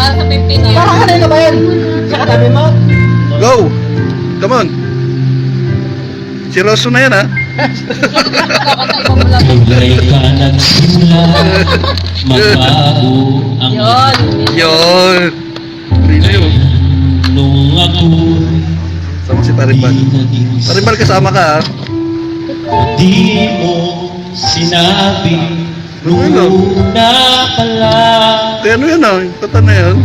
sa 15 years. Parang kanina ba yan? Sa katabi mo? Go! Come on! Seryoso na yan, ha? Kakantay mo mula. Tulay ka nagsimula, mabago ang Yun. Yun! Hindi na yun. nung ako Sama si Parimbal. naging Parimbal, kasama ka, ha? di mo sinabi nung Ano? una pa lang Kaya ano yan, ha? Yung kata na yan.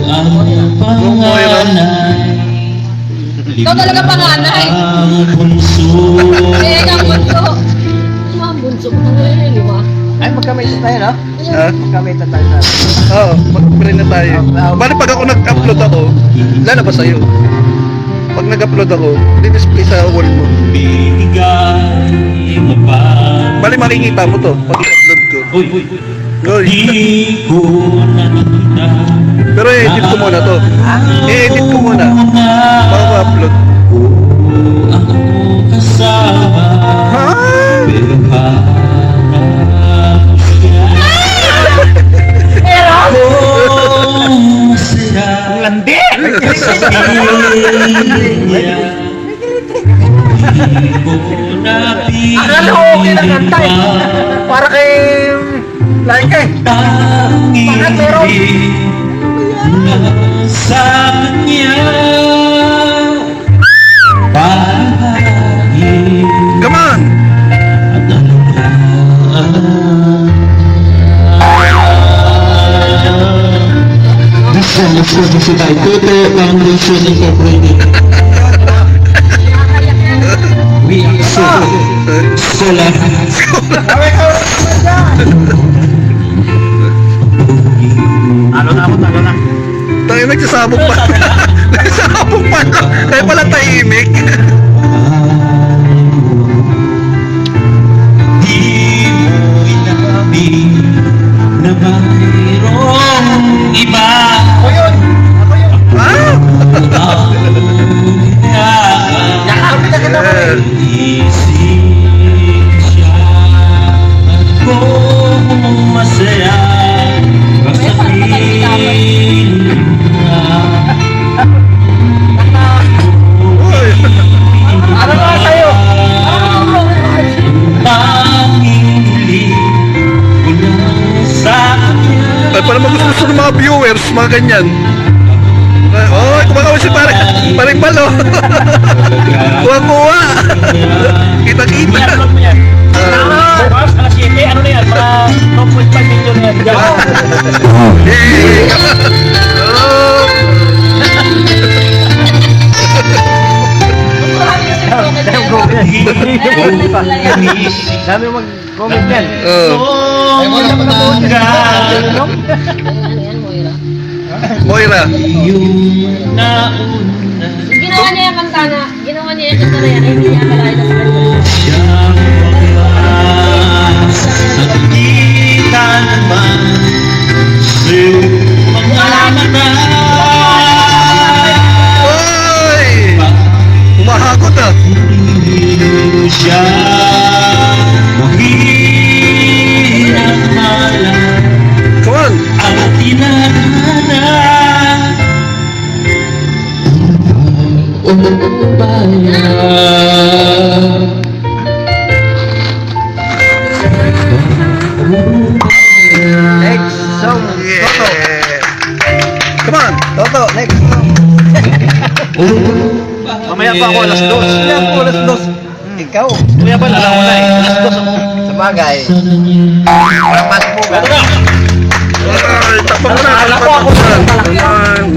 ang panganay. Ikaw talaga panganay. Ang bunso. Kaya kang bunso. Ano ang bunso mo na ngayon, di ba? Ay, magkamay tayo, no? Ha? Magkamay tayo na. Oo, mag-pray na tayo. Bali, pag ako nag-upload ako, lalabas sa'yo. Pag nag-upload ako, di-display sa wall mo. Bigay mapa. Bali, makikita mo to pag i-upload ko. Uy, Uy. di ko nakita. Pero i-edit ko muna to. I-edit ko muna. Bago ko upload. Ang kasama. Ha? Pero hanap siya. Kung masaya. Landi! Sa piling niya. Di ko napiling. Akala ko okay lang kanta eh. Para kay... Lain ka eh. Bakit meron? Sa kanya bahagi Come on! at This song is produced by Toto Foundation Incorporated. We are Solar. Ano na ako, ano na? Tayo nagsasabog pa. Nagsasabog pa. Kaya pala tahimik. Di mo inabi na mayroong iba. Ako yun! Ako yun! Ah! Nakakapit na kita ko eh. Isip siya at kung masaya basta piling na Uy! Ano nga sa'yo? tanging hiling ko lang sa kanya. Ay, para magustuhan ng mga viewers, mga ganyan. Ay, oh, kumakawa si Parimbal, oh. Kuha-kuha. Kita-kita. I-upload mo yan. Ah. Bukas, alas 7, ano na yan? Mga 2.5 million na yan. Diyan. Hey! Oh! Dami mag-comment yan. Oh. Ay, wala pa Ano yan, Moira? Moira. yung nauna Ginawa niya yung kanta na, ginawa niya yung kanta na yan, hindi niya akalain na sa kanya. siyang paglas at kita naman sa mga mata. Oy! Umahakot, ah. Hindi mo siya mahinamalan Come on. ang tinadhana. Next song. Yeah. Toto. Come on. Toto, next song. Mamaya pa ako, alas 2. Mamaya ako, alas 2. Ikaw. Mamaya pa, alam mo na eh. Alas 2 ako. Sabagay. Walang pasok mo ba? Ay, tapang mo na. Alam ko ako. Come on.